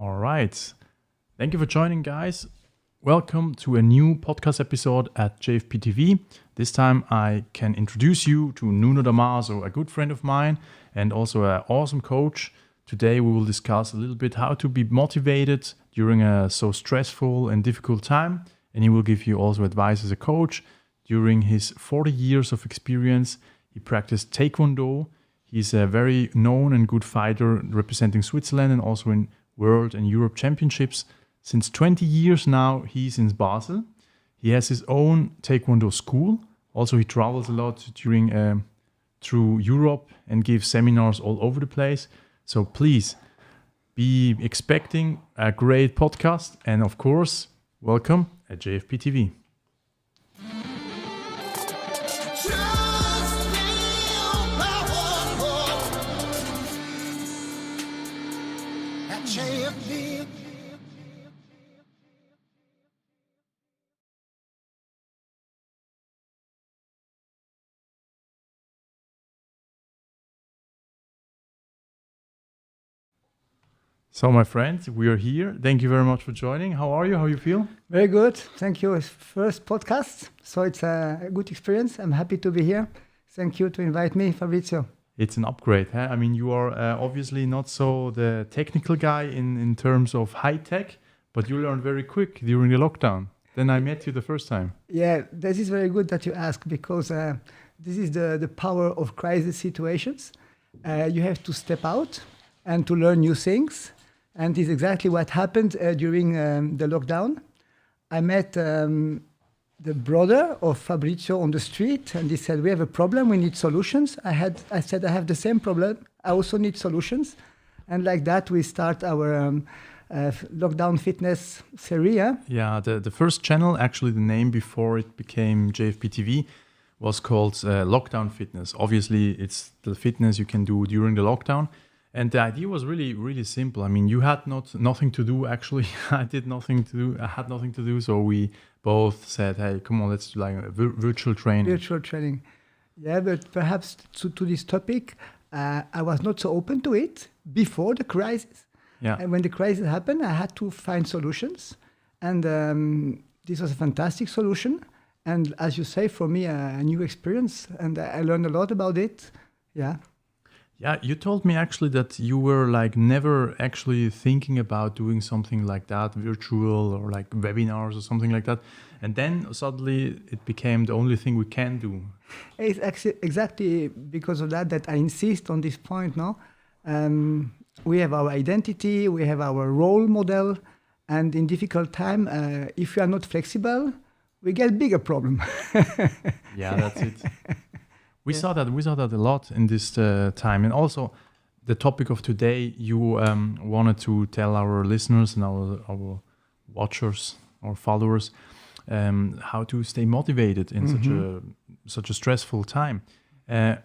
All right. Thank you for joining, guys. Welcome to a new podcast episode at JFP TV. This time I can introduce you to Nuno Damaso, a good friend of mine and also an awesome coach. Today we will discuss a little bit how to be motivated during a so stressful and difficult time. And he will give you also advice as a coach. During his 40 years of experience, he practiced Taekwondo. He's a very known and good fighter representing Switzerland and also in World and Europe Championships. Since 20 years now, he's in Basel. He has his own Taekwondo school. Also, he travels a lot through Europe and gives seminars all over the place. So please be expecting a great podcast. And of course, welcome at JFP TV. So, my friends, we are here. Thank you very much for joining. How are you? How you feel? Very good. Thank you. It's first podcast, so it's a good experience. I'm happy to be here. Thank you to invite me, Fabrizio. It's an upgrade. Huh? I mean, you are obviously not so the technical guy in terms of high tech, but you learned very quick during the lockdown. Then I met you the first time. Yeah, this is very good that you ask because this is the power of crisis situations. You have to step out and to learn new things. And this is exactly what happened during the lockdown. I met the brother of Fabrizio on the street, and he said, "We have a problem. We need solutions." I said, "I have the same problem. I also need solutions." And like that, we start our lockdown fitness series. Yeah, the first channel, actually the name before it became JFP TV, was called Lockdown Fitness. Obviously, it's the fitness you can do during the lockdown. And the idea was really, really simple. I mean, you had nothing to do, actually. I had nothing to do. So we both said, hey, come on, let's do like a virtual training. Virtual training. Yeah, but perhaps to this topic, I was not so open to it before the crisis. Yeah. And when the crisis happened, I had to find solutions. And this was a fantastic solution. And as you say, for me, a new experience. And I learned a lot about it. Yeah. Yeah, you told me actually that you were like never actually thinking about doing something like that, virtual or like webinars or something like that. And then suddenly it became the only thing we can do. It's actually exactly because of that I insist on this point. No, we have our identity, we have our role model, and in difficult time, if you are not flexible, we get bigger problem. Yeah, that's it. We saw that a lot in this time. And also the topic of today, you wanted to tell our listeners and our watchers, our followers, how to stay motivated in such a stressful time. I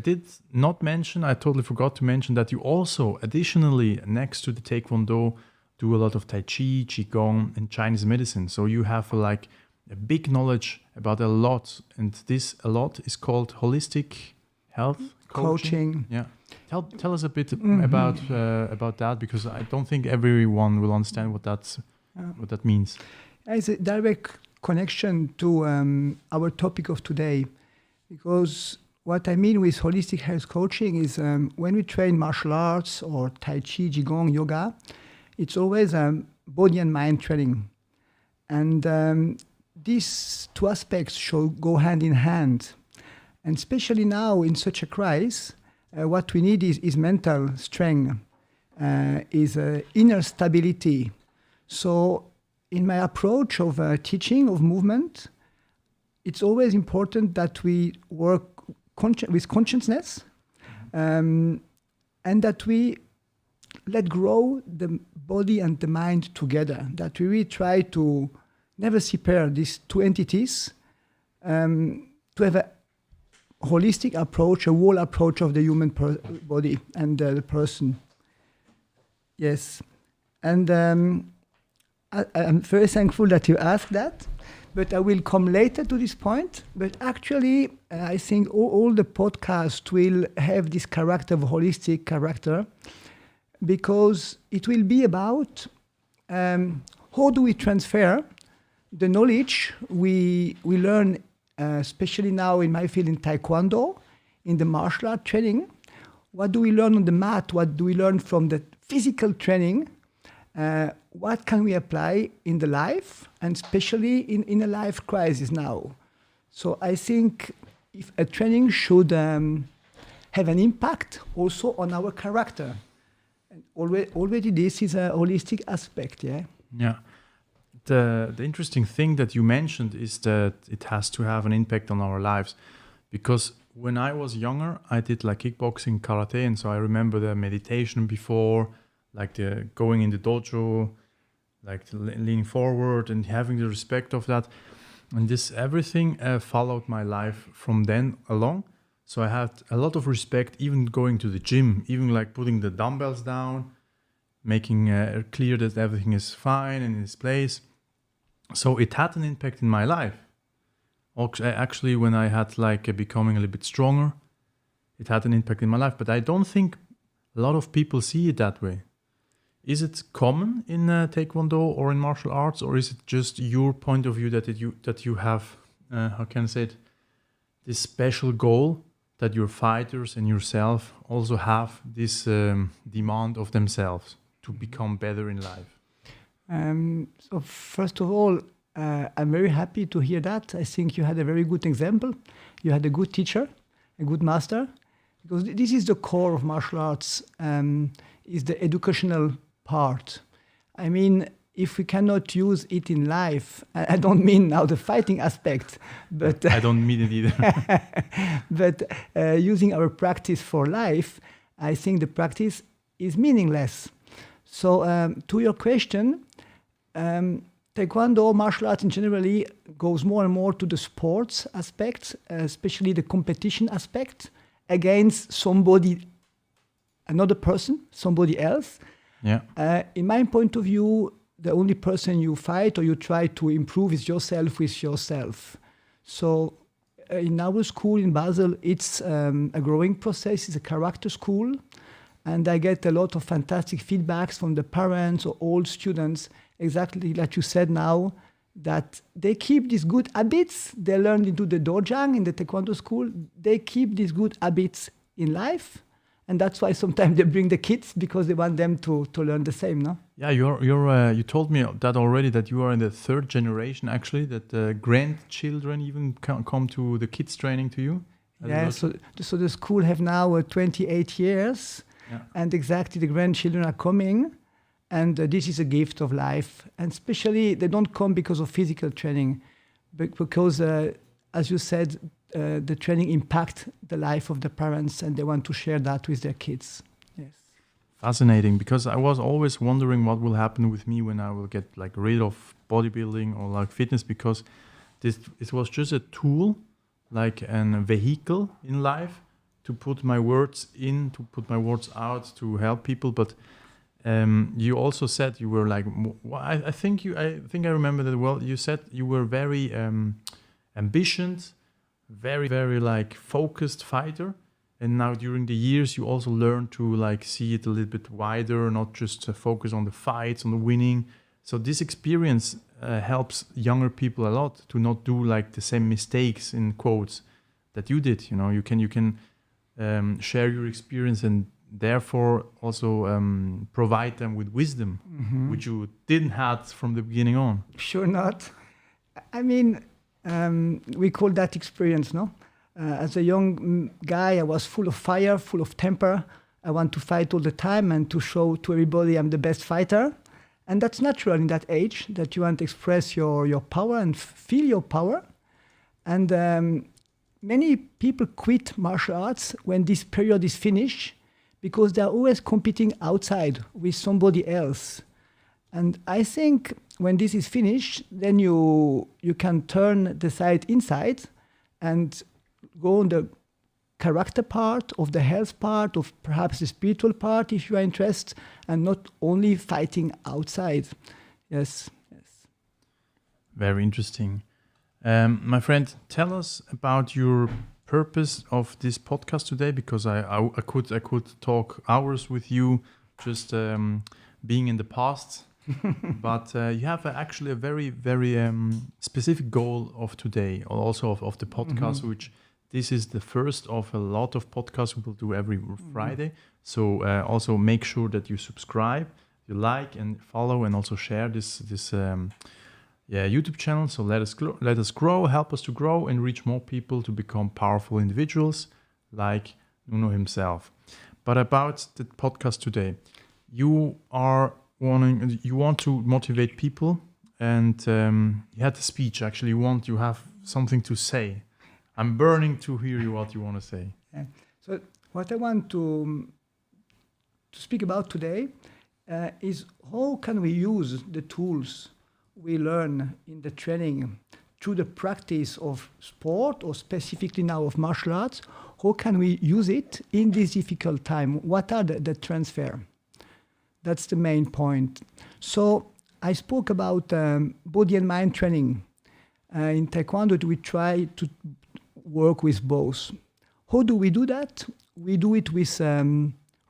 did not mention, I totally forgot to mention that you also additionally, next to the Taekwondo, do a lot of Tai Chi, Qigong, and Chinese medicine. So you have like a big knowledge about a lot, and this a lot is called holistic health coaching. Yeah, tell us a bit about that, because I don't think everyone will understand what that means. It's a direct connection to our topic of today, because what I mean with holistic health coaching is when we train martial arts or Tai Chi, Qigong, yoga, it's always body and mind training, and these two aspects should go hand in hand. And especially now in such a crisis, what we need is mental strength, is inner stability. So in my approach of teaching, of movement, it's always important that we work with consciousness, and that we let grow the body and the mind together, that we really try to never separate these two entities, to have a holistic approach, a whole approach of the human body and the person. Yes. And I'm very thankful that you asked that, but I will come later to this point. But actually, I think all the podcasts will have this character of holistic character, because it will be about how do we transfer the knowledge we learn, especially now in my field in Taekwondo, in the martial art training. What do we learn on the mat? What do we learn from the physical training? What can we apply in the life, and especially in a life crisis now? So I think if a training should have an impact also on our character. And already this is a holistic aspect, yeah? Yeah. The interesting thing that you mentioned is that it has to have an impact on our lives. Because when I was younger, I did like kickboxing, karate, and so I remember the meditation before, like the going in the dojo, like leaning forward and having the respect of that. And this everything followed my life from then along. So I had a lot of respect, even going to the gym, even like putting the dumbbells down, making clear that everything is fine and in its place. So it had an impact in my life. Actually, when I had like becoming a little bit stronger, it had an impact in my life. But I don't think a lot of people see it that way. Is it common in Taekwondo or in martial arts, or is it just your point of view that you have, how can I say it, this special goal that your fighters and yourself also have this demand of themselves to become better in life? So first of all, I'm very happy to hear that. I think you had a very good example. You had a good teacher, a good master, because this is the core of martial arts, is the educational part. I mean, if we cannot use it in life, I don't mean now the fighting aspect, but I don't mean it either. but using our practice for life, I think the practice is meaningless. So to your question, Taekwondo, martial arts in generally, goes more and more to the sports aspect, especially the competition aspect, against somebody, another person, somebody else. Yeah. In my point of view, the only person you fight or you try to improve is yourself with yourself. So in our school in Basel, it's a growing process. It's a character school. And I get a lot of fantastic feedbacks from the parents or old students, exactly like you said now, that they keep these good habits they learned into the dojang in the Taekwondo school. They keep these good habits in life. And that's why sometimes they bring the kids, because they want them to learn the same, no? Yeah, you told me that already, that you are in the third generation, actually, that grandchildren even come to the kids training to you. Yeah, so the school have now 28 years, yeah. And exactly the grandchildren are coming, and this is a gift of life. And especially, they don't come because of physical training, but because, as you said, the training impact the life of the parents, and they want to share that with their kids. Yes. Fascinating, because I was always wondering what will happen with me when I will get like rid of bodybuilding or like fitness, because it was just a tool, like a vehicle in life to put my words in, to put my words out, to help people. But you also said you were like, I think I remember that well. You said you were very ambitious, very, very like focused fighter. And now during the years, you also learn to like see it a little bit wider, not just focus on the fights, on the winning. So this experience helps younger people a lot to not do like the same mistakes in quotes that you did. You know, you can share your experience and therefore also provide them with wisdom, which you didn't have from the beginning on. Sure not. I mean, we call that experience, no? As a young guy, I was full of fire, full of temper. I want to fight all the time and to show to everybody I'm the best fighter. And that's natural in that age, that you want to express your power and feel your power. And many people quit martial arts when this period is finished, because they're always competing outside with somebody else. And I think when this is finished, then you can turn the side inside and go on the character part, of the health part, of perhaps the spiritual part, if you are interested, and not only fighting outside. Yes. Very interesting. My friend, tell us about your purpose of this podcast today, because I could talk hours with you just being in the past. But you have actually a very, very specific goal of today, also of the podcast, which this is the first of a lot of podcasts we will do every Friday. So also make sure that you subscribe, you like and follow, and also share this YouTube channel. So let us grow, help us to grow and reach more people to become powerful individuals like Nuno himself. But about the podcast today, you want to motivate people, and you had the speech. Actually, you have something to say. I'm burning to hear what you want to say. Yeah. So what I want to speak about today is how can we use the tools we learn in the training through the practice of sport, or specifically now of martial arts. How can we use it in this difficult time? What are the transfer? That's the main point. So I spoke about body and mind training. In Taekwondo, we try to work with both. How do we do that? We do it with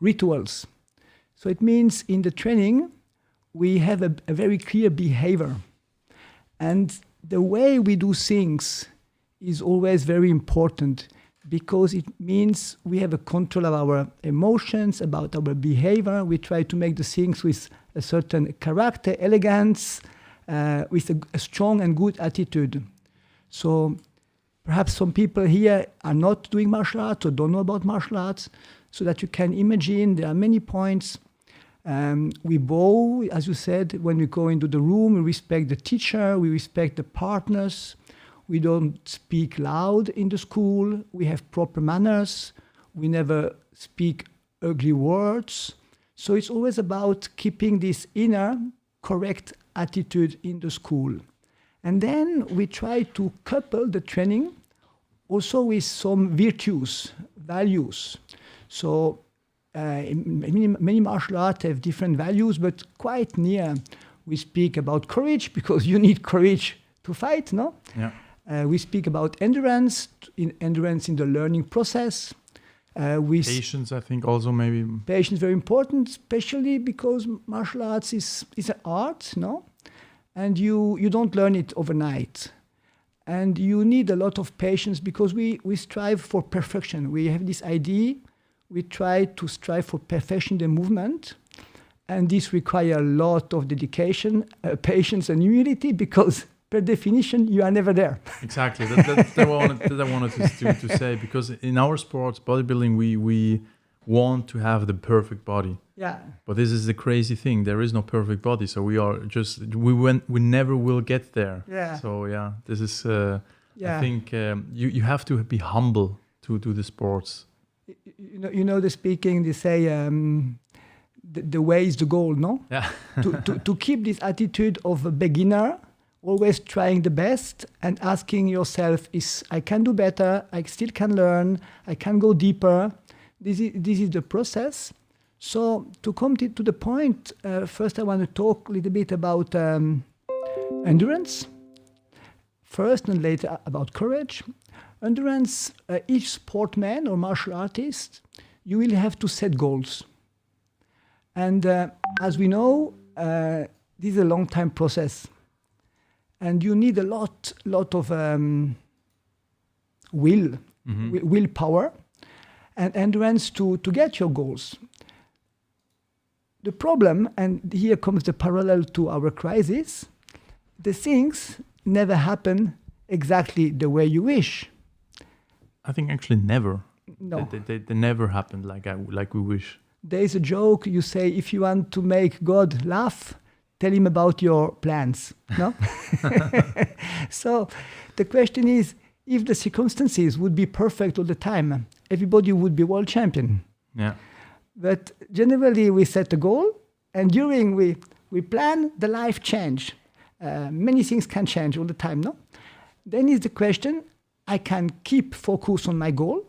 rituals. So it means in the training, we have a very clear behavior. And the way we do things is always very important, because it means we have a control of our emotions, about our behavior. We try to make the things with a certain character, elegance, with a strong and good attitude. So perhaps some people here are not doing martial arts or don't know about martial arts, so that you can imagine there are many points. We bow, as you said, when we go into the room. We respect the teacher, we respect the partners. We don't speak loud in the school. We have proper manners. We never speak ugly words. So it's always about keeping this inner correct attitude in the school. And then we try to couple the training also with some virtues, values. So many martial arts have different values, but quite near. We speak about courage, because you need courage to fight, no? Yeah. We speak about endurance in the learning process. Patience, I think, also maybe. Patience very important, especially because martial arts is an art, no? And you don't learn it overnight. And you need a lot of patience, because we strive for perfection. We have this idea, we try to strive for perfection in the movement. And this requires a lot of dedication, patience and humility, because per definition, you are never there. Exactly. That I wanted to say, because in our sports, bodybuilding, we want to have the perfect body. Yeah. But this is the crazy thing. There is no perfect body. So we never will get there. Yeah. So yeah, this is, I think you have to be humble to do the sports. You know the speaking, they say, the way is the goal, no? Yeah. to keep this attitude of a beginner, always trying the best and asking yourself, I can do better, I still can learn, I can go deeper. This is the process. So to come to the point, first I want to talk a little bit about endurance. First and later about courage. Endurance, each sportman or martial artist, you will have to set goals. And as we know, this is a long time process. And you need a lot of willpower and endurance to get your goals. The problem, and here comes the parallel to our crisis, the things never happen exactly the way you wish. I think actually never. No. They never happened like we wish. There is a joke, you say, if you want to make God laugh, tell him about your plans, no? So the question is, if the circumstances would be perfect all the time, everybody would be world champion. Yeah. But generally we set a goal, and during we plan, the life change. Many things can change all the time, no? Then is the question, I can keep focus on my goal.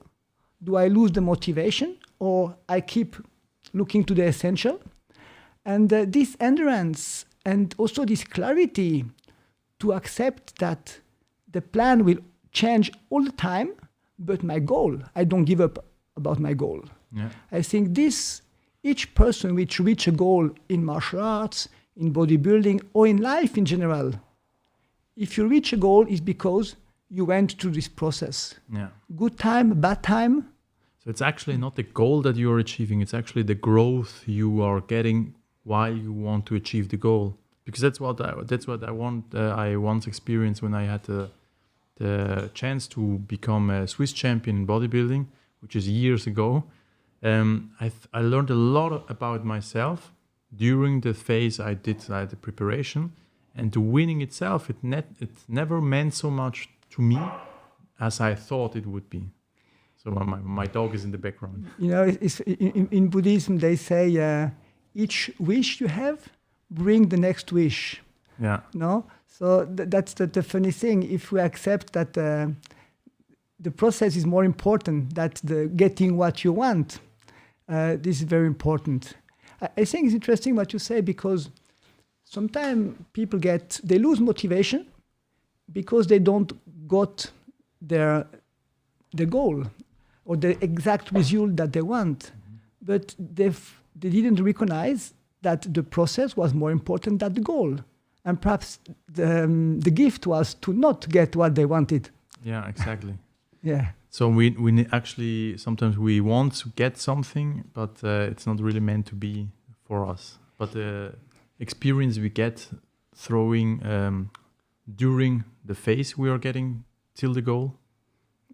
Do I lose the motivation, or I keep looking to the essential? And this endurance and also this clarity to accept that the plan will change all the time, but my goal, I don't give up about my goal. Yeah. I think this each person which reach a goal in martial arts, in bodybuilding, or in life in general, if you reach a goal, it's because you went through this process. Yeah. Good time, bad time. So it's actually not the goal that you're achieving, it's actually the growth you are getting while you want to achieve the goal. Because that's what I once experienced when I had the chance to become a Swiss champion in bodybuilding, which is years ago. I learned a lot about myself during the phase I did the preparation, and the winning itself, it never meant so much to me as I thought it would be. So my dog is in the background. You know, in Buddhism they say each wish you have, bring the next wish. Yeah. No, so that's the funny thing. If we accept that the process is more important than the getting what you want, this is very important. I think it's interesting what you say, because sometimes people they lose motivation because they don't got the goal or the exact result that they want, but they didn't recognize that the process was more important than the goal, and perhaps the gift was to not get what they wanted. Yeah, exactly. Yeah. So we actually sometimes we want to get something, but it's not really meant to be for us. But the experience we get throwing during the phase we are getting till the goal,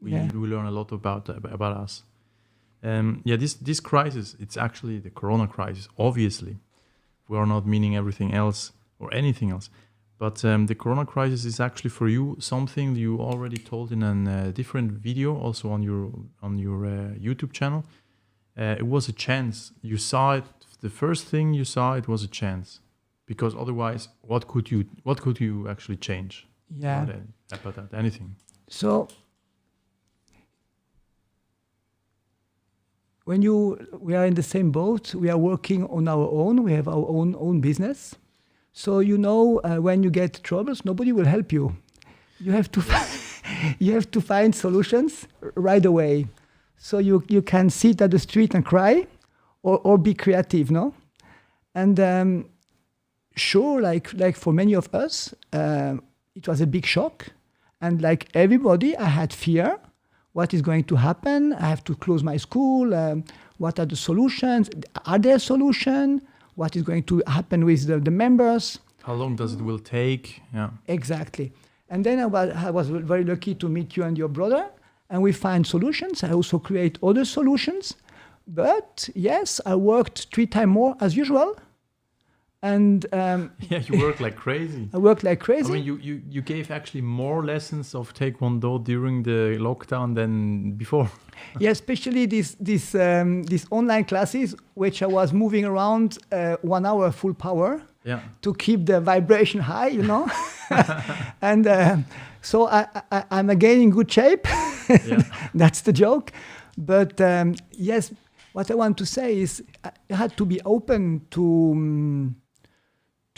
we learn a lot about us. This crisis, it's actually the Corona crisis. Obviously, we are not meaning everything else or anything else. But the Corona crisis is actually for you something you already told in a different video, also on your YouTube channel. It was a chance. You saw it. The first thing you saw, it was a chance, because otherwise, what could you actually change? Yeah. About that, anything. So when we are in the same boat, we are working on our own. We have our own business. So when you get troubles, nobody will help you. You have to find solutions right away. So you can sit at the street and cry, or be creative, no? And sure, like for many of us, it was a big shock. And like everybody, I had fear. What is going to happen? I have to close my school. What are the solutions? Are there solutions? What is going to happen with the members? How long does it will take? Yeah. Exactly. And then I was very lucky to meet you and your brother, and we find solutions. I also create other solutions. But yes, I worked 3 times more as usual. And you work like crazy. I work like crazy. I mean, you gave actually more lessons of Taekwondo during the lockdown than before. Yeah, especially these online classes, which I was moving around 1 hour full power to keep the vibration high, And so I'm again in good shape. That's the joke. But yes, what I want to say is I had to be open to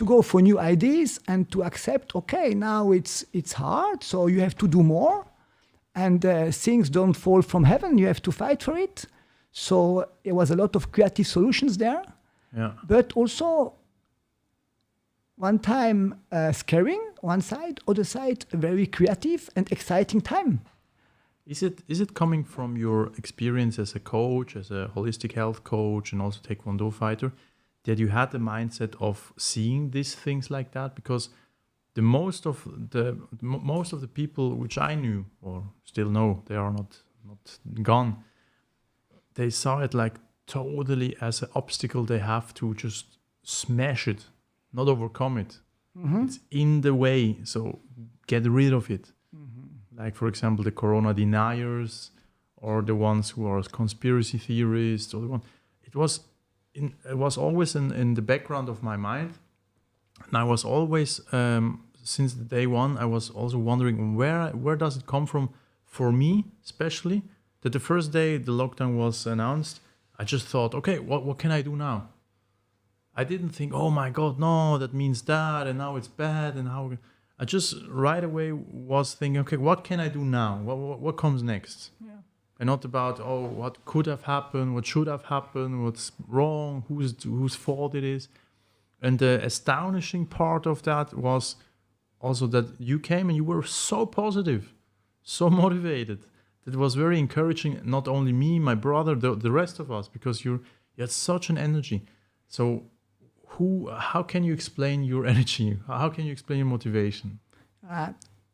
go for new ideas and to accept, okay, now it's hard, so you have to do more. And things don't fall from heaven. You have to fight for it. So there was a lot of creative solutions there. Yeah. But also, one time scaring, one side, other side, a very creative and exciting time. Is it coming from your experience as a coach, as a holistic health coach, and also Taekwondo fighter, that you had the mindset of seeing these things like that? Because most of the people which I knew or still know, they are not gone. They saw it like totally as an obstacle. They have to just smash it, not overcome it. Mm-hmm. It's in the way, so get rid of it. Mm-hmm. Like, for example, the Corona deniers, or the ones who are conspiracy theorists, or the one. It was always in the background of my mind. And I was always, since the day one, I was also wondering where does it come from for me, especially, that the first day the lockdown was announced, I just thought, okay, what can I do now? I didn't think, oh my God, no, that means that, and now it's bad, and how... I just right away was thinking, okay, what can I do now? What comes next? Yeah. and not about, oh, what could have happened, what should have happened, what's wrong, whose fault it is. And the astonishing part of that was also that you came and you were so positive, so motivated. That was very encouraging, not only me, my brother, the rest of us, because you had such an energy. So how can you explain your energy? How can you explain your motivation?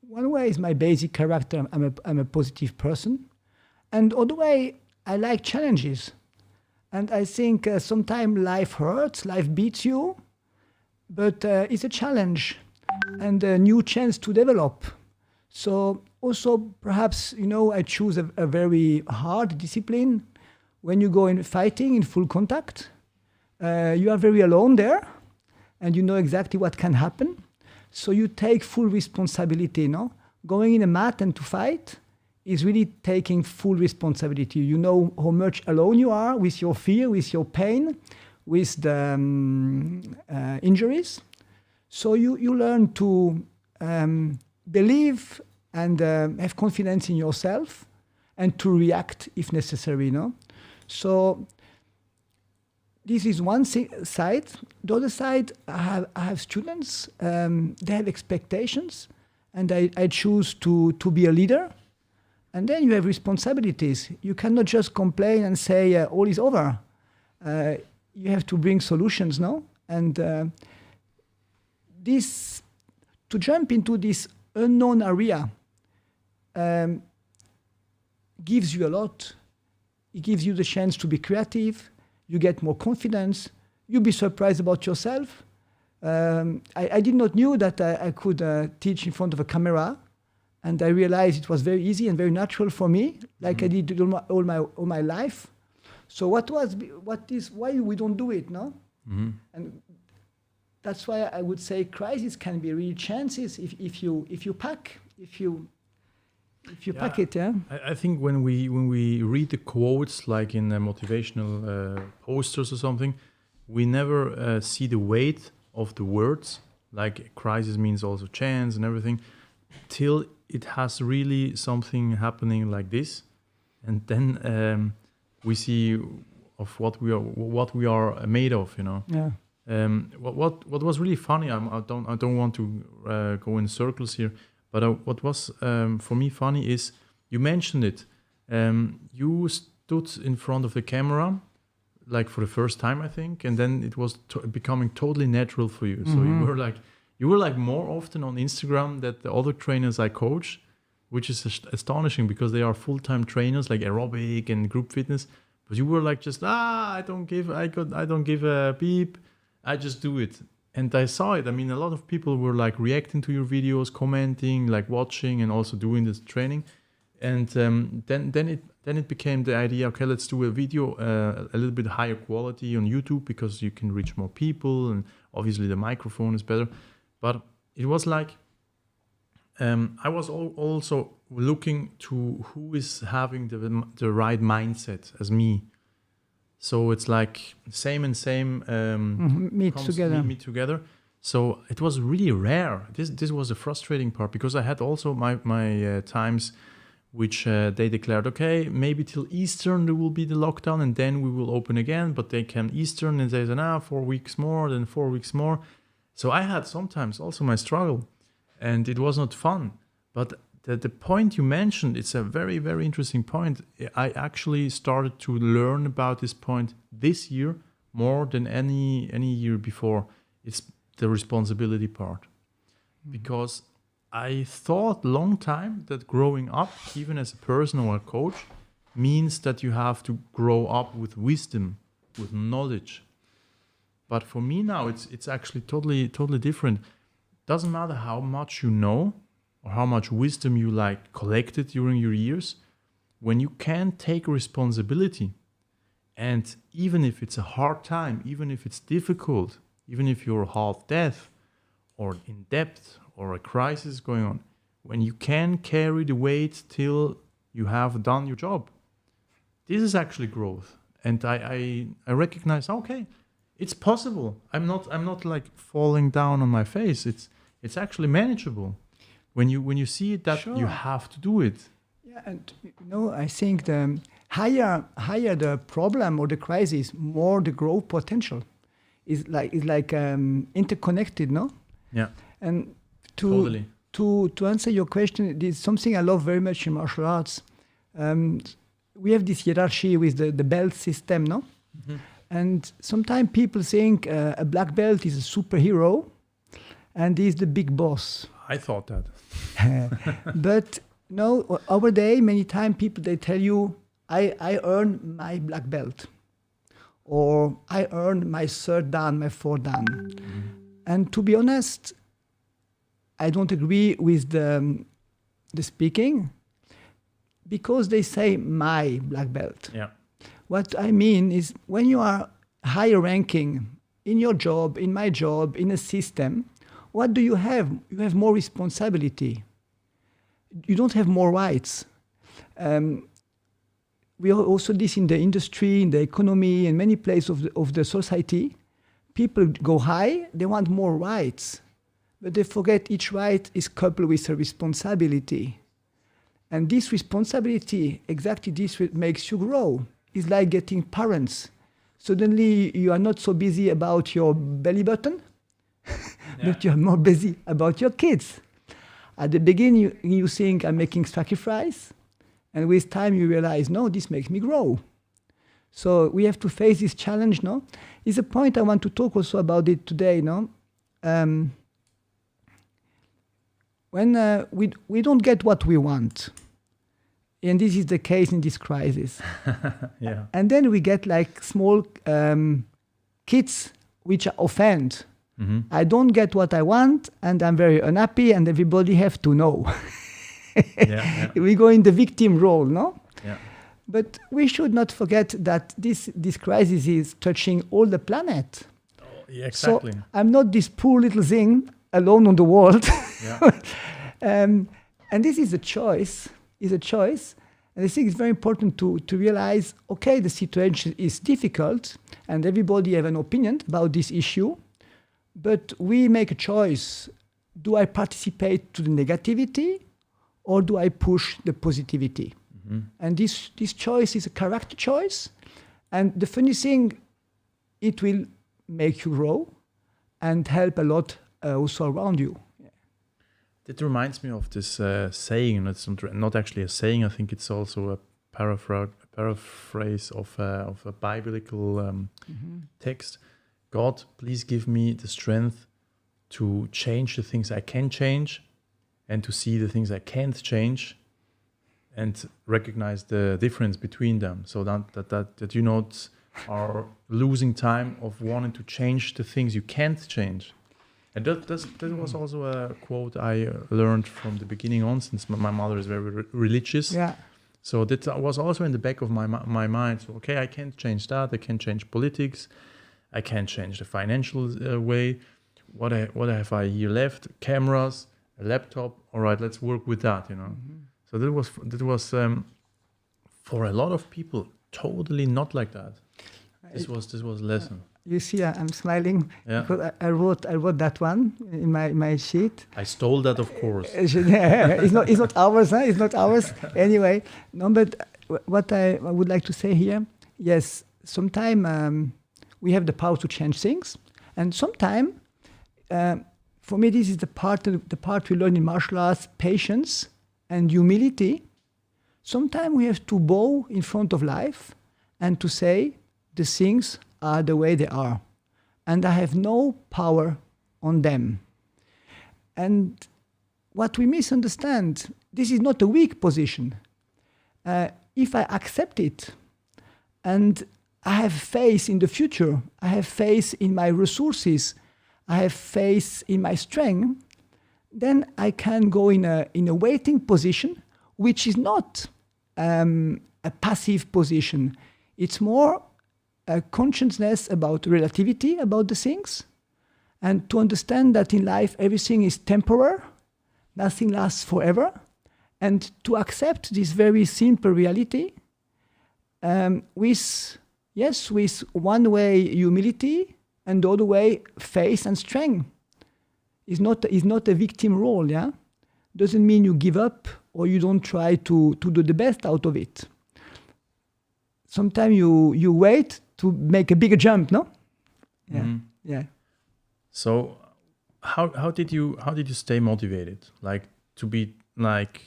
One way is my basic character. I'm a positive person. And other way, I like challenges. And I think sometimes life hurts, life beats you, but it's a challenge and a new chance to develop. So also perhaps, I choose a very hard discipline. When you go in fighting in full contact, you are very alone there and you know exactly what can happen. So you take full responsibility, Going in a mat and to fight is really taking full responsibility. You know how much alone you are with your fear, with your pain, with the injuries. So you learn to believe and have confidence in yourself and to react if necessary, So this is one side. The other side, I have students, they have expectations, and I choose to be a leader. And then you have responsibilities. You cannot just complain and say all is over. You have to bring solutions, And to jump into this unknown area gives you a lot. It gives you the chance to be creative. You get more confidence. You be surprised about yourself. I did not know that I could teach in front of a camera, and I realized it was very easy and very natural for me, like I did all my life. So why we don't do it, no? Mm-hmm. And that's why I would say crisis can be real chances if you pack pack it. Yeah. I think when we read the quotes like in motivational posters or something, we never see the weight of the words. Like crisis means also chance and everything, till it has really something happening like this, and then we see of what we are made of. Yeah. What was really funny, I don't want to go in circles here, but what was for me funny is you mentioned it. You stood in front of the camera like for the first time, I think, and then it was becoming totally natural for you. So you were like more often on Instagram than the other trainers I coach, which is astonishing because they are full-time trainers like aerobic and group fitness. But you were like just I don't give a beep. I just do it. And I saw it. I mean, a lot of people were like reacting to your videos, commenting, like watching, and also doing this training. And then it became the idea. Okay, let's do a video a little bit higher quality on YouTube because you can reach more people, and obviously the microphone is better. But it was like I was also looking to who is having the right mindset as me. So it's like same meet together. So it was really rare. This was the frustrating part because I had also my times which they declared, okay, maybe till Easter there will be the lockdown and then we will open again. But they came Easter and they said, 4 weeks more, then 4 weeks more. So I had sometimes also my struggle and it was not fun. But the point you mentioned, it's a very, very interesting point. I actually started to learn about this point this year more than any year before. It's the responsibility part. Because I thought long time that growing up, even as a person or a coach, means that you have to grow up with wisdom, with knowledge. But for me now, it's actually totally different. Doesn't matter how much you know or how much wisdom you like collected during your years, when you can take responsibility, and even if it's a hard time, even if it's difficult, even if you're half deaf or in debt or a crisis going on, when you can carry the weight till you have done your job, this is actually growth. And I recognize, okay, it's possible. I'm not like falling down on my face. It's actually manageable. When you see it that Sure. you have to do it. Yeah, and I think the higher the problem or the crisis, more the growth potential is like interconnected, no? Yeah. And Totally. to answer your question, it is something I love very much in martial arts. We have this hierarchy with the belt system, no? Mm-hmm. And sometimes people think a black belt is a superhero and is the big boss. I thought that. But no, our day, many times people, they tell you, I earned my black belt. Or I earned my third dan, my fourth dan. Mm-hmm. And to be honest, I don't agree with the speaking because they say my black belt. Yeah. What I mean is when you are higher ranking in your job, in my job, in a system, what do you have? You have more responsibility. You don't have more rights. We are also this in the industry, in the economy, in many places of the society. People go high, they want more rights, but they forget each right is coupled with a responsibility. And this responsibility, exactly this makes you grow. It's like getting parents. Suddenly you are not so busy about your belly button, but you're more busy about your kids. At the beginning, you think I'm making sacrifice, and with time you realize, no, this makes me grow. So we have to face this challenge, no? It's a point I want to talk also about it today, no? When we don't get what we want, and this is the case in this crisis. Yeah. And then we get like small kids which offend. Mm-hmm. I don't get what I want, and I'm very unhappy, and everybody have to know. Yeah. We go in the victim role, no? Yeah. But we should not forget that this crisis is touching all the planet. Oh, yeah, exactly. So I'm not this poor little thing alone on the world. Yeah. And this is a choice. And I think it's very important to realize, okay, the situation is difficult, and everybody have an opinion about this issue, but we make a choice. Do I participate to the negativity, or do I push the positivity? Mm-hmm. And this choice is a character choice. And the funny thing, it will make you grow and help a lot also around you. Yeah. It reminds me of this saying. It's not actually a saying. I think it's also a paraphrase of a biblical text. God, please give me the strength to change the things I can change, and to see the things I can't change, and recognize the difference between them, so that you not are losing time of wanting to change the things you can't change. And that was also a quote I learned from the beginning on, since my mother is very religious. Yeah. So that was also in the back of my mind. So, okay, I can't change that. I can't change politics. I can't change the financial way. What have I here left? Cameras, a laptop. All right, let's work with that. Mm-hmm. So that was for a lot of people totally not like that. This was a lesson. You see, I'm smiling, yeah, because I wrote that one in my sheet. I stole that, of course. It's not ours, huh? It's not ours. Anyway, no. But what I would like to say here, yes, sometimes we have the power to change things, and sometimes, for me, this is the part we learn in martial arts: patience and humility. Sometimes we have to bow in front of life and to say the things are the way they are, and I have no power on them. And what we misunderstand, this is not a weak position. If I accept it, and I have faith in the future, I have faith in my resources, I have faith in my strength, then I can go in a waiting position, which is not a passive position. It's more a consciousness about relativity, about the things, and to understand that in life everything is temporary, nothing lasts forever, and to accept this very simple reality with one way humility and the other way faith and strength. Is not a victim role, yeah? Doesn't mean you give up or you don't try to do the best out of it. Sometimes you wait to make a bigger jump, no? Yeah, yeah. So how did you stay motivated? Like to be like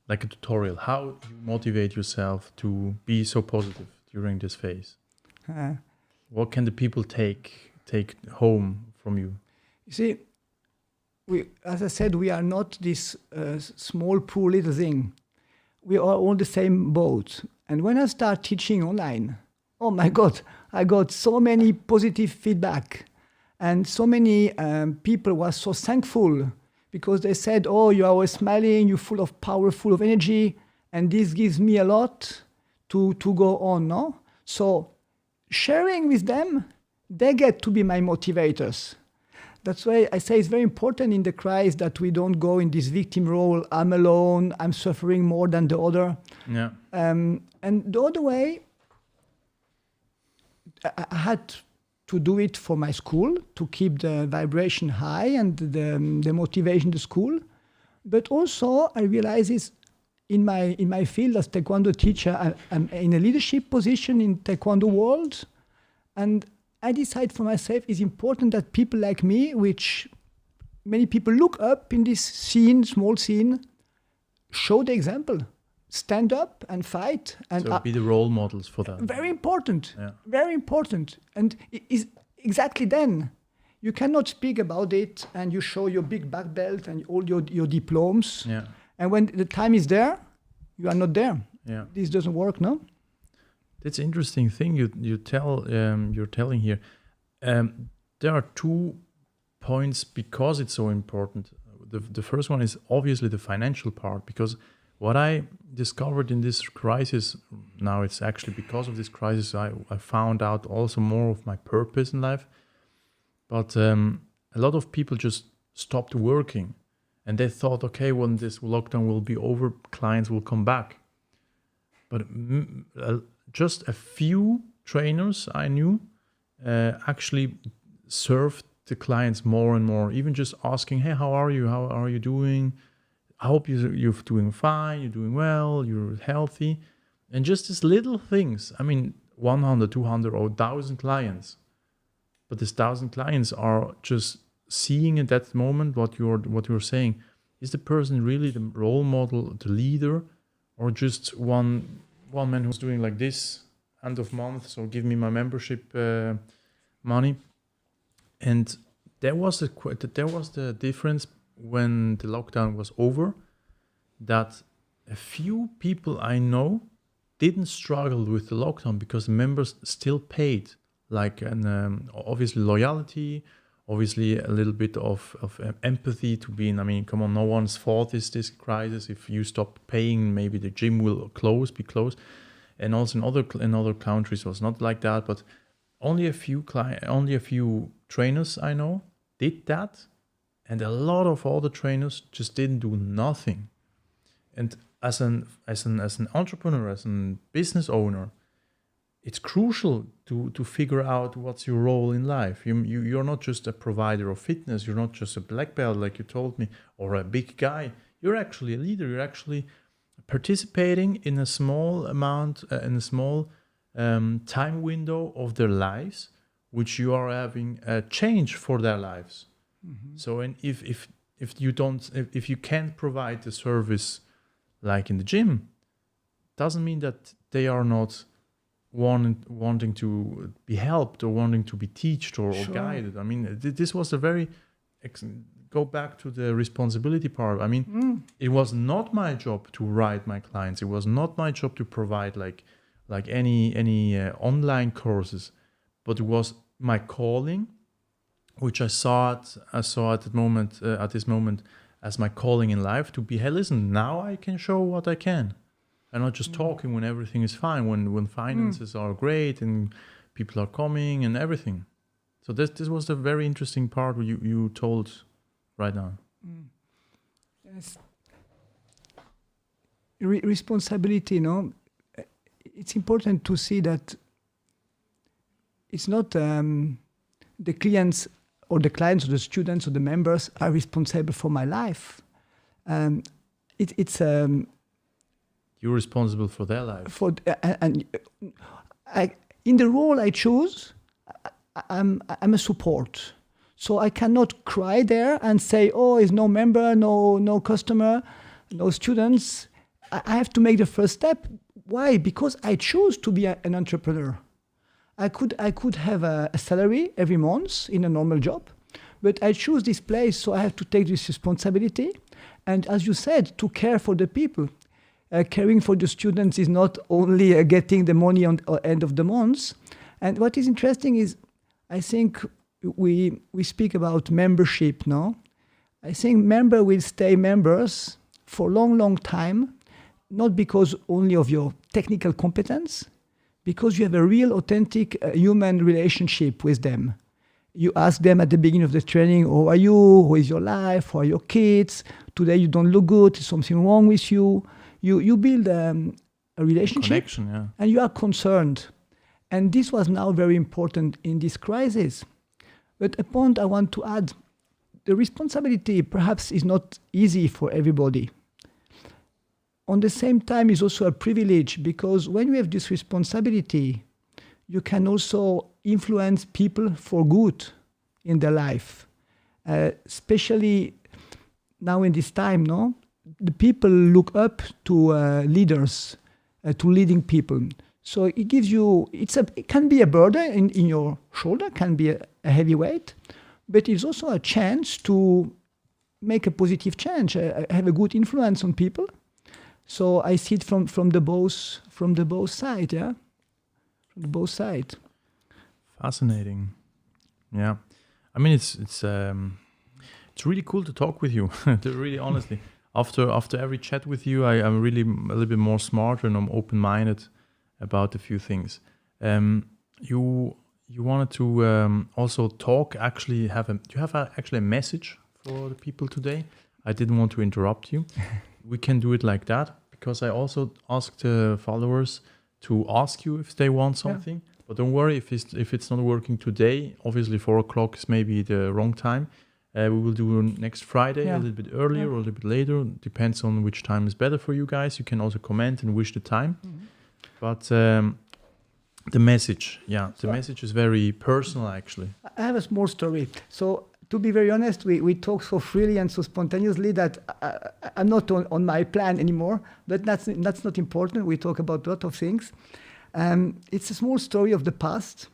a tutorial. How do you motivate yourself to be so positive during this phase? What can the people take home from you? You see, as I said, we are not this small, poor little thing. We are all the same boat. And when I start teaching online, oh my God, I got so many positive feedback. And so many people were so thankful because they said, oh, you are always smiling, you're full of power, full of energy. And this gives me a lot to go on, no? So sharing with them, they get to be my motivators. That's why I say it's very important in the crisis that we don't go in this victim role. I'm alone. I'm suffering more than the other. Yeah. And the other way, I had to do it for my school to keep the vibration high and the motivation in the school. But also, I realize is in my field as Taekwondo teacher, I'm in a leadership position in Taekwondo world, and I decide for myself it's important that people like me, which many people look up in this scene, small scene, show the example, stand up and fight. And so be the role models for that. Very important, yeah. Very important. And it is exactly then. You cannot speak about it and you show your big black belt and all your diplomas. Yeah. And when the time is there, you are not there. Yeah. This doesn't work, no? That's an interesting thing you're telling here. There are 2 points because it's so important. The first one is obviously the financial part, because what I discovered in this crisis, now it's actually because of this crisis, I found out also more of my purpose in life. But a lot of people just stopped working and they thought, okay, when this lockdown will be over, clients will come back. But just a few trainers I knew actually served the clients more and more, even just asking, hey, how are you? How are you doing? I hope you're doing fine, you're doing well, you're healthy. And just these little things. I mean, 100, 200 or 1,000 clients. But these 1,000 clients are just seeing at that moment what you're saying. Is the person really the role model, the leader, or just one man who's doing like this end of month, so give me my membership money? And there was the difference when the lockdown was over, that a few people I know didn't struggle with the lockdown because members still paid, like obviously loyalty, obviously a little bit of empathy to be in. I mean, come on, no one's fault is this crisis. If you stop paying, maybe the gym will be closed. And also in other countries it was not like that, but only a few trainers I know did that, and a lot of other trainers just didn't do nothing. And as an entrepreneur, as a business owner, it's crucial to figure out what's your role in life. You're not just a provider of fitness. You're not just a black belt, like you told me, or a big guy. You're actually a leader. You're actually participating in a small amount, in a small time window of their lives, which you are having a change for their lives. Mm-hmm. So, and if you can't provide the service like in the gym, doesn't mean that they are not wanting to be helped or wanting to be taught or guided. I mean, this was a very go back to the responsibility part. I mean, it was not my job to write my clients. It was not my job to provide like any online courses, but it was my calling, which I saw at this moment as my calling in life, to be, hey, listen, now I can show what I can. I'm not just talking when everything is fine, when finances are great and people are coming and everything. So this was the very interesting part you told right now. Yes. Responsibility, no? It's important to see that it's not the clients or the students or the members are responsible for my life. it's You're responsible for their life. In the role I choose, I'm a support. So I cannot cry there and say, oh, is no member, no customer, no students. I have to make the first step. Why? Because I choose to be an entrepreneur. I could have a salary every month in a normal job, but I choose this place, so I have to take this responsibility. And as you said, to care for the people. Caring for the students is not only getting the money on the end of the month. And what is interesting is, I think we speak about membership now. I think members will stay members for a long time, not because only of your technical competence, because you have a real authentic human relationship with them. You ask them at the beginning of the training, how are you? How is your life? How are your kids? Today you don't look good. Is something wrong with you? You build a relationship, connection, yeah. And you are concerned. And this was now very important in this crisis. But a point I want to add, the responsibility perhaps is not easy for everybody. On the same time, it's also a privilege, because when you have this responsibility, you can also influence people for good in their life. Especially now in this time, no? The people look up to leaders, to leading people. So it gives you, it can be a burden in your shoulder, can be a heavy weight, but it's also a chance to make a positive change, have a good influence on people. So I see it from the both side, yeah, from the both side. Fascinating, yeah. I mean, it's really cool to talk with you. Really, honestly. After every chat with you, I'm really a little bit more smarter and I'm open-minded about a few things. You wanted to also talk. Actually, do you have actually a message for the people today? I didn't want to interrupt you. We can do it like that, because I also asked followers to ask you if they want something. Yeah. But don't worry if it's not working today. Obviously, 4 o'clock is maybe the wrong time. We will do next Friday, a little bit earlier or a little bit later. Depends on which time is better for you guys. You can also comment and wish the time. Mm-hmm. But the message, message is very personal, actually. I have a small story. So to be very honest, we talk so freely and so spontaneously that I'm not on my plan anymore. But that's not important. We talk about a lot of things. It's a small story of the past.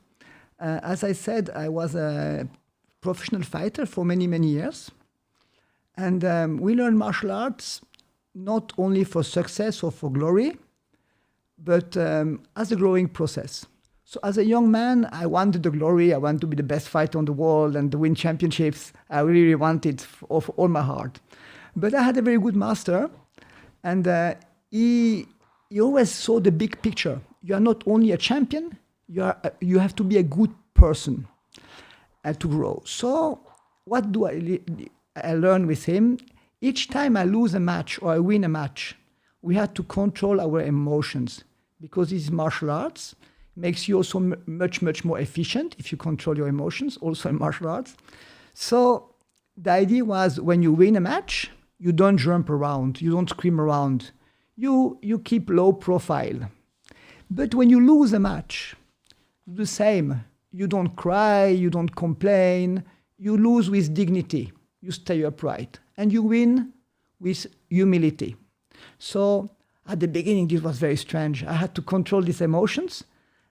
As I said, I was a professional fighter for many years, and we learn martial arts not only for success or for glory, but as a growing process. So as a young man, I wanted the glory. I wanted to be the best fighter on the world and to win championships. I really wanted of all my heart. But I had a very good master, and he always saw the big picture. You are not only a champion, you have to be a good person to grow. So what do I learn with him? Each time I lose a match or I win a match, we have to control our emotions, because this is martial arts. Makes you also much more efficient if you control your emotions, also in martial arts. So the idea was, when you win a match, you don't jump around, you don't scream around, you keep low profile. But when you lose a match, the same. You don't cry, you don't complain, you lose with dignity, you stay upright, and you win with humility. So at the beginning, this was very strange. I had to control these emotions,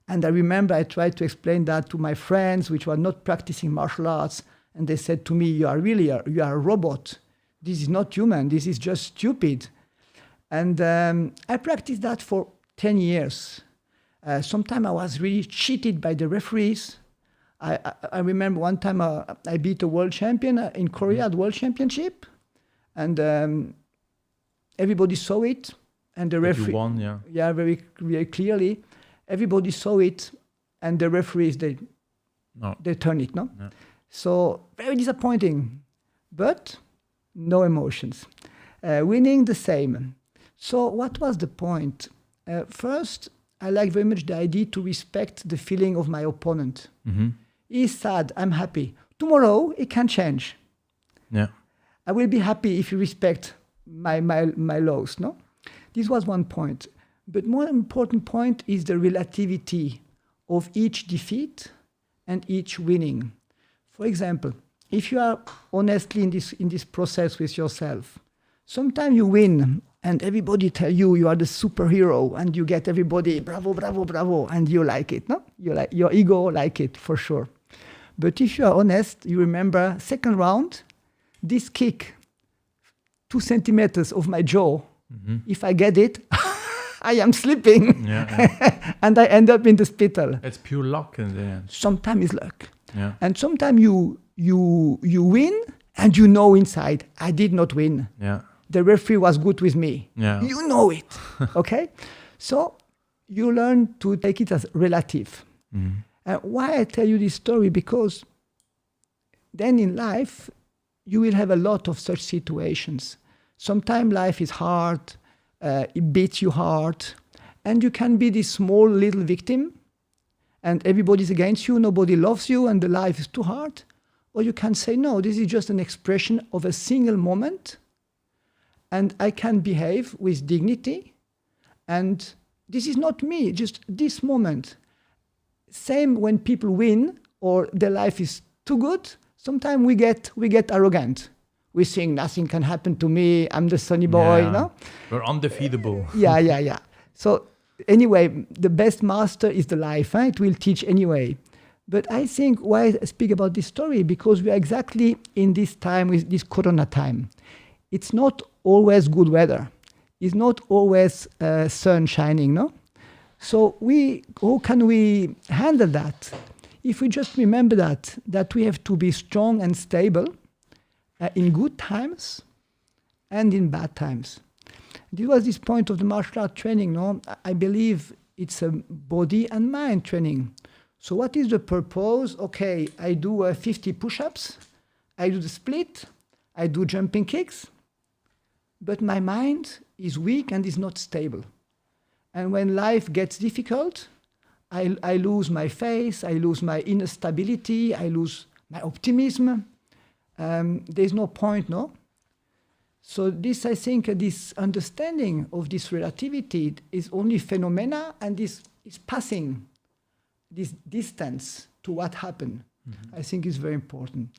and I remember I tried to explain that to my friends, which were not practicing martial arts, and they said to me, you are a robot. This is not human, this is just stupid. And I practiced that for 10 years. Sometimes I was really cheated by the referees. I remember one time I beat a world champion in Korea at the World Championship, and everybody saw it, and the referee won, yeah. Yeah, very clearly. Everybody saw it, and the referees they turn it, no? Yeah. So very disappointing, but no emotions. Winning the same. So what was the point? First, I like very much the idea to respect the feeling of my opponent. Mm-hmm. He's sad, I'm happy. Tomorrow, it can change. Yeah. I will be happy if you respect my lows, no? This was one point. But more important point is the relativity of each defeat and each winning. For example, if you are honestly in this process with yourself, sometimes you win and everybody tell you you are the superhero and you get everybody bravo, bravo, bravo, and you like it, no? You like your ego like it for sure. But if you are honest, you remember second round, this kick 2 centimeters of my jaw. If I get it, I am sleeping, and I end up in the hospital. It's pure luck in the end. Sometimes it's luck, and sometimes you win, and you know inside I did not win. The referee was good with me. You know it, okay? So you learn to take it as relative. Why I tell you this story? Because then in life you will have a lot of such situations. Sometimes life is hard. It beats you hard, and you can be this small little victim, and everybody's against you, nobody loves you, and the life is too hard. Or you can say, no, this is just an expression of a single moment, and I can behave with dignity, and this is not me, just this moment. Same when people win or their life is too good, sometimes we get arrogant. We think nothing can happen to me. I'm the sunny boy, you know? We're undefeatable. Yeah. So anyway, the best master is the life. It will teach anyway. But I think why I speak about this story, because we are exactly in this time, with this Corona time. It's not always good weather. It's not always sun shining, no? So how can we handle that? If we just remember that we have to be strong and stable, in good times and in bad times. This was this point of the martial art training, no? I believe it's a body and mind training. So what is the purpose? Okay, I do 50 push-ups, I do the split, I do jumping kicks, but my mind is weak and is not stable. And when life gets difficult, I lose my faith, I lose my inner stability, I lose my optimism. There's no point, no? So this, I think, this understanding of this relativity is only phenomena, and this is passing this distance to what happened. I think is very important.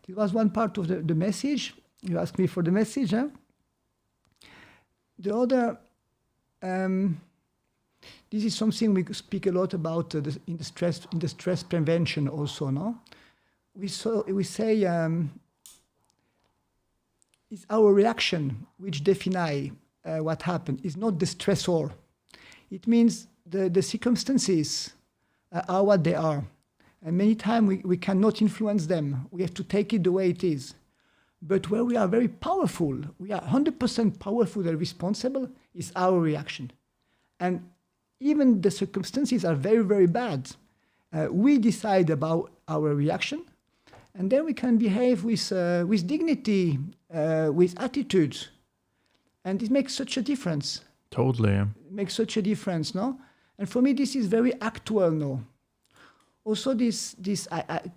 This was one part of the message. You asked me for the message, huh? The other, this is something we speak a lot about in the stress prevention also, no? We say it's our reaction which define what happened. It's not the stressor. It means the circumstances are what they are. And many times we cannot influence them. We have to take it the way it is. But where we are very powerful, we are 100% powerful and responsible, is our reaction. And even the circumstances are very, very bad. We decide about our reaction, and then we can behave with dignity, with attitude. And it makes such a difference. Totally. It makes such a difference, no? And for me, this is very actual now. Also, this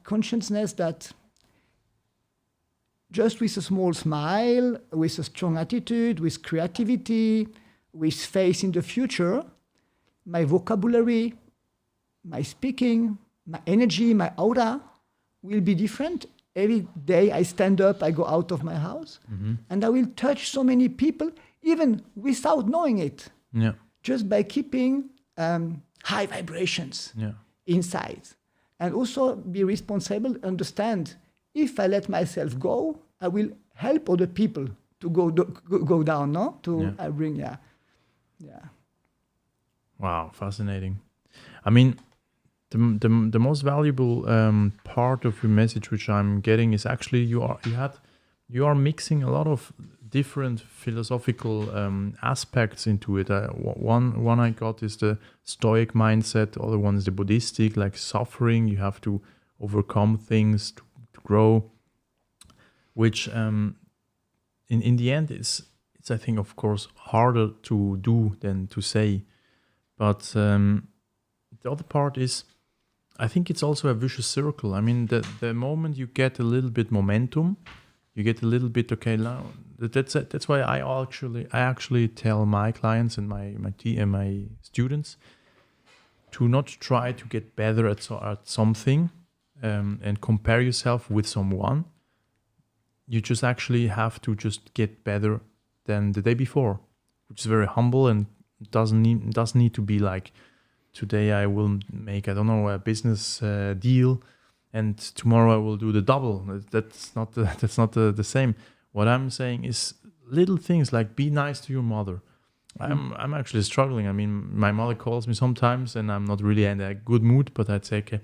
consciousness that just with a small smile, with a strong attitude, with creativity, with faith in the future, my vocabulary, my speaking, my energy, my aura will be different. Every day I stand up, I go out of my house, and I will touch so many people, even without knowing it. Yeah. Just by keeping high vibrations inside. And also be responsible, understand, if I let myself go, I will help other people to go down, no? Bring. Wow, fascinating. I mean, the most valuable part of your message, which I'm getting, is actually you are mixing a lot of different philosophical aspects into it. One I got is the Stoic mindset. The other one is the Buddhistic, like suffering. You have to overcome things to grow, which in the end it's I think, of course, harder to do than to say. But the other part is, I think it's also a vicious circle. I mean, the moment you get a little bit momentum, you get a little bit, okay, now that's why I actually tell my clients and my students to not try to get better at something and compare yourself with someone. You just actually have to just get better than the day before, which is very humble and doesn't need to be like, today I will make, I don't know, a business deal, and tomorrow I will do the double. That's not the same. What I'm saying is little things like be nice to your mother. I'm actually struggling. I mean, my mother calls me sometimes and I'm not really in a good mood, but I'd say, okay,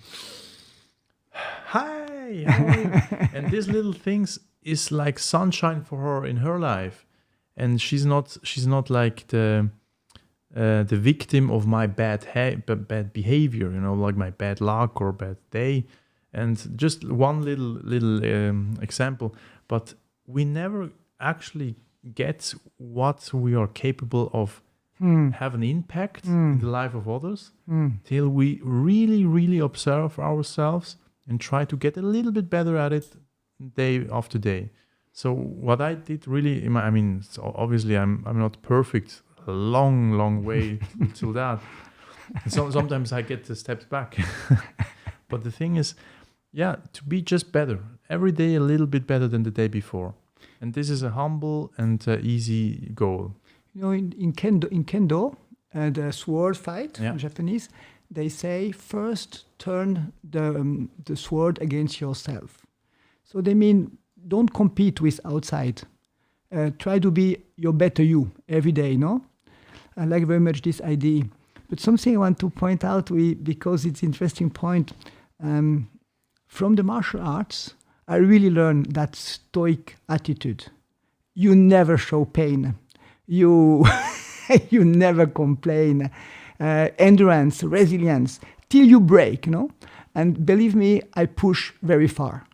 hi, how are you? And these little things is like sunshine for her in her life. And she's not like the victim of my bad behavior, like my bad luck or bad day. And just one little example, but we never actually get what we are capable of have an impact in the life of others till we really, really observe ourselves and try to get a little bit better at it day after day. So what I did really, so obviously I'm not perfect, a long way till that. And sometimes I get the steps back. But the thing is, to be just better. Every day a little bit better than the day before. And this is a humble and easy goal. In Kendo, the sword fight in Japanese, they say first turn the sword against yourself. So they mean don't compete with outside. Try to be your better you every day, no? I like very much this idea. But something I want to point out, because it's an interesting point, from the martial arts, I really learned that stoic attitude. You never show pain. You never complain. Endurance, resilience, till you break, And believe me, I push very far.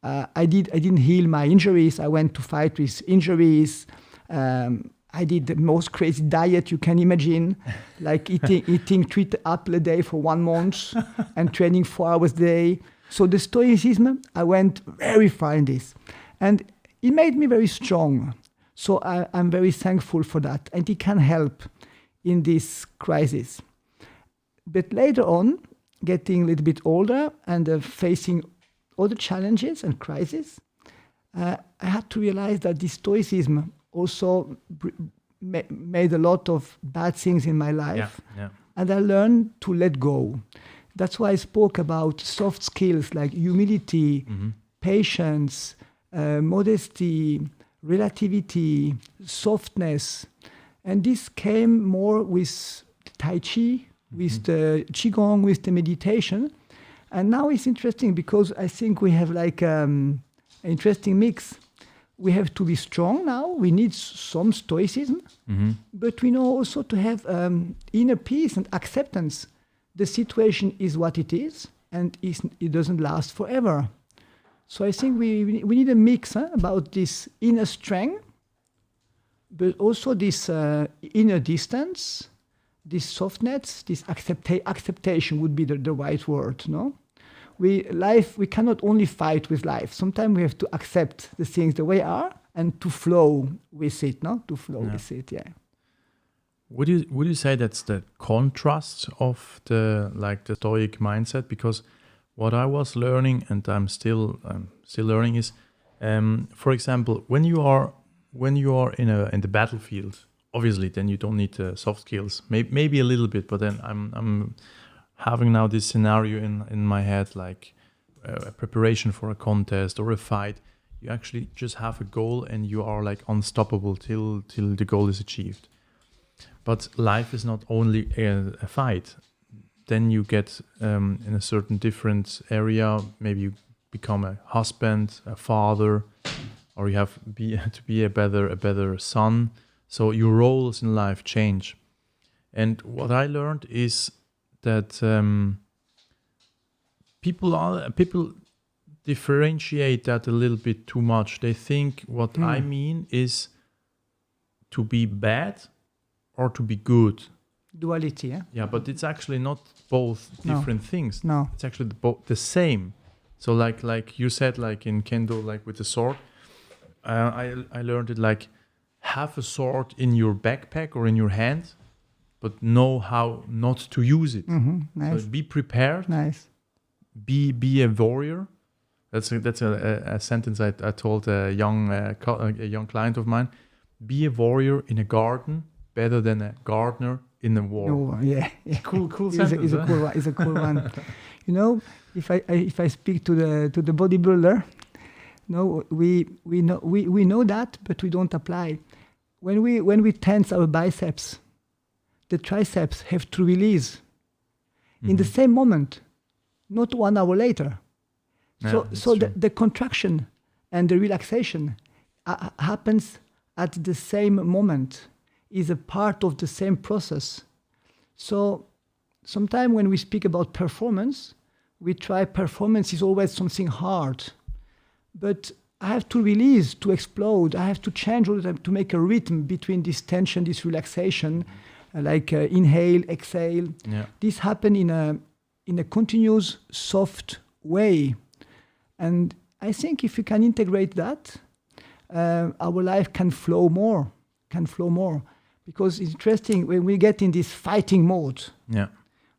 I didn't heal my injuries. I went to fight with injuries. I did the most crazy diet you can imagine, like eating 3 apples a day for 1 month and training 4 hours a day. So the stoicism, I went very far in this. And it made me very strong. So I'm very thankful for that. And it can help in this crisis. But later on, getting a little bit older and facing other challenges and crises, I had to realize that this stoicism also made a lot of bad things in my life. And I learned to let go. That's why I spoke about soft skills like humility, patience, modesty, relativity, softness. And this came more with the Tai Chi, with the Qigong, with the meditation. And now it's interesting because I think we have like an interesting mix. We have to be strong now. We need some stoicism, but we know also to have inner peace and acceptance. The situation is what it is, and it doesn't last forever. So I think we need a mix about this inner strength, but also this inner distance, this softness, this acceptation would be the right word, no? We cannot only fight with life. Sometimes we have to accept the things the way they are and to flow with it, no? To flow with it, Would you say that's the contrast of the Stoic mindset? Because what I was learning, and I'm still learning, is, for example, when you are in the battlefield, obviously, then you don't need soft skills. Maybe a little bit, but then I'm having now this scenario in my head, like a preparation for a contest or a fight. You actually just have a goal and you are like unstoppable till the goal is achieved. But life is not only a fight. Then you get in a certain different area. Maybe you become a husband, a father, or you have to be a better son. So your roles in life change. And what I learned is that people differentiate that a little bit too much. They think what I mean is to be bad or to be good. Duality, yeah? Yeah, but it's actually not both different things. No. It's actually the same. So like you said, like in Kendo, like with the sword, I learned it like have a sword in your backpack or in your hand, but know how not to use it. Nice. So be prepared. Nice. Be a warrior. That's a sentence I told a young client of mine. Be a warrior in a garden better than a gardener in a war. No, yeah. Cool sentence. It's a cool one. You know, if I speak to the bodybuilder, no, we know that, but we don't apply. When we tense our biceps, the triceps have to release in the same moment, not 1 hour later. So the contraction and the relaxation happens at the same moment, is a part of the same process. So sometimes when we speak about performance, we try performance is always something hard. But I have to release, to explode. I have to change all the time to make a rhythm between this tension, this relaxation, like inhale, exhale. Yeah. This happen in a continuous, soft way. And I think if we can integrate that, our life can flow more. Because it's interesting, when we get in this fighting mode,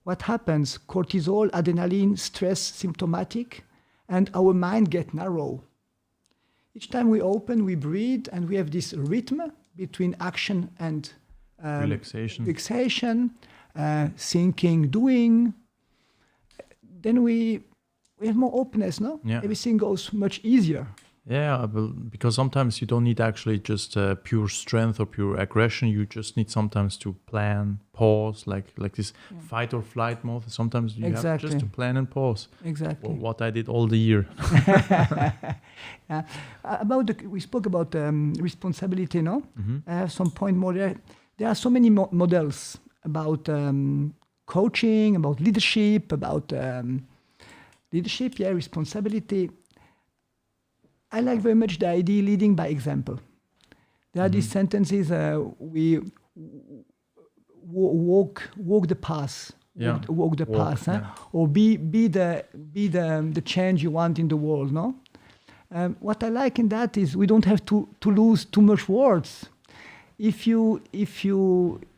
what happens? Cortisol, adrenaline, stress, symptomatic, and our mind get narrow. Each time we open, we breathe, and we have this rhythm between action and relaxation, thinking, doing. Then we have more openness, no? Yeah. Everything goes much easier. Yeah, because sometimes you don't need actually just pure strength or pure aggression. You just need sometimes to plan, pause, like this fight or flight mode. Sometimes you have just to plan and pause. Exactly. Well, what I did all the year. We spoke about responsibility, no? I have some point more there. There are so many models about coaching, about leadership, responsibility. I like very much the idea leading by example. There are these sentences, we walk the path, walk the path, or be the change you want in the world. No, what I like in that is we don't have to lose too much words. If you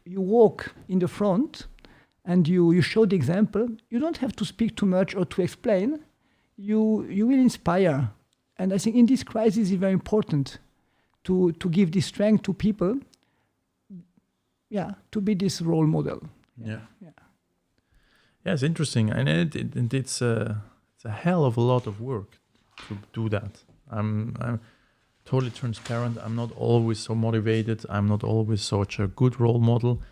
walk in the front and you show the example, you don't have to speak too much or to explain. You will inspire. And I think in this crisis, it's very important to give this strength to people, to be this role model. Yeah, it's interesting, and it's a hell of a lot of work to do that. I'm totally transparent. I'm not always so motivated. I'm not always such a good role model,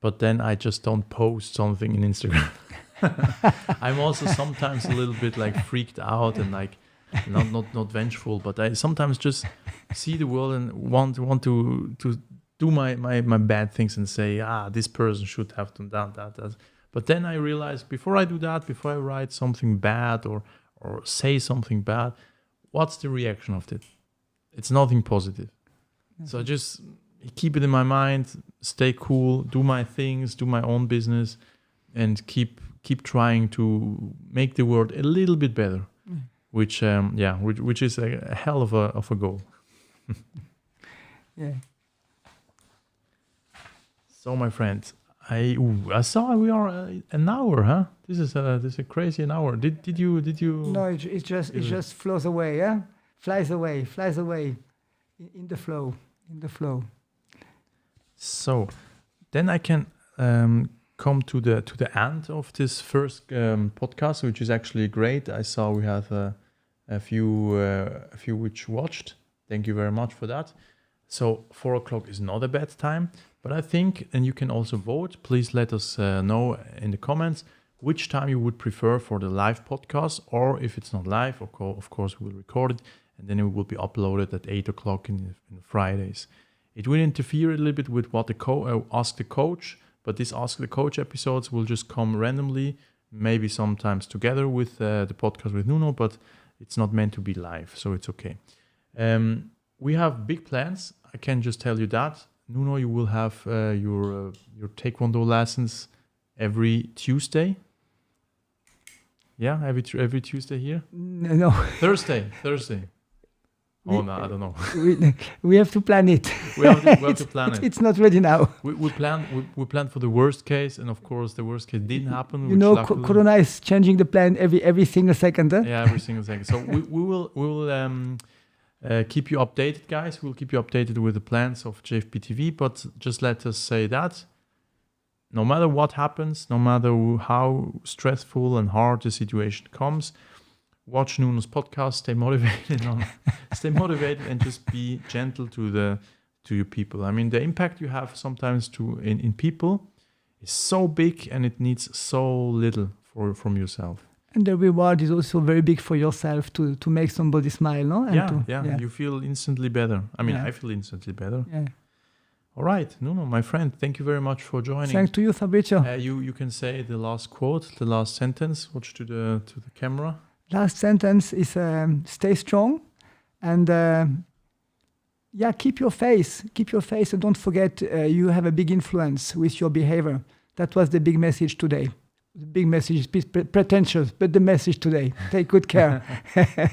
but then I just don't post something in Instagram. I'm also sometimes a little bit like freaked out and like. Not vengeful, but I sometimes just see the world and want to do my bad things and say, this person should have done that. But then I realize before I do that, before I write something bad or say something bad, what's the reaction of it? It's nothing positive. Mm-hmm. So I just keep it in my mind, stay cool, do my things, do my own business, and keep trying to make the world a little bit better. Which is a hell of a goal. Yeah. So, my friend, I saw we are an hour, huh? This is a crazy an hour. Did you? No, it just flows away, yeah. Flies away in the flow. So, then I can come to the end of this first podcast, which is actually great. I saw we have a few which watched. Thank you very much for that. So 4:00 is not a bad time, but I think, and you can also vote. Please let us know in the comments which time you would prefer for the live podcast, or if it's not live, of course we'll record it, and then it will be uploaded at 8:00 in Fridays. It will interfere a little bit with what Ask the Coach. But these Ask the Coach episodes will just come randomly, maybe sometimes together with the podcast with Nuno, but it's not meant to be live, so it's okay. We have big plans. I can just tell you that. Nuno, you will have your Taekwondo lessons every Tuesday. Yeah, every Tuesday here? No. Thursday. Oh, no, I don't know. We have to plan it. We have to plan it. It's not ready now. We plan for the worst case, and of course, the worst case didn't happen. You know, Corona is changing the plan every single second. Yeah, every single second. So we will keep you updated, guys. We'll keep you updated with the plans of JFP TV. But just let us say that no matter what happens, no matter how stressful and hard the situation comes, watch Nuno's podcast, stay motivated, and just be gentle to your people. I mean, the impact you have sometimes in people is so big, and it needs so little from yourself. And the reward is also very big for yourself to make somebody smile, no? And yeah. You feel instantly better. I mean, I feel instantly better. Yeah. All right, Nuno, my friend, thank you very much for joining. Thanks to you, Fabrizio. You can say the last quote, the last sentence. Watch to the camera. Last sentence is stay strong, and keep your face, and don't forget you have a big influence with your behavior. That was the big message today. The big message is pretentious, but the message today. Take good care.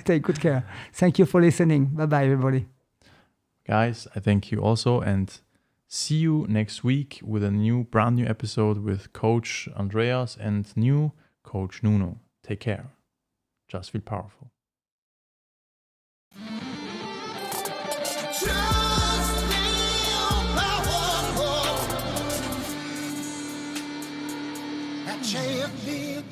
Take good care. Thank you for listening. Bye-bye, everybody. Guys, I thank you also, and see you next week with a brand new episode with Coach Andreas and new Coach Nuno. Take care. Just feel powerful. Just feel powerful. At JFP.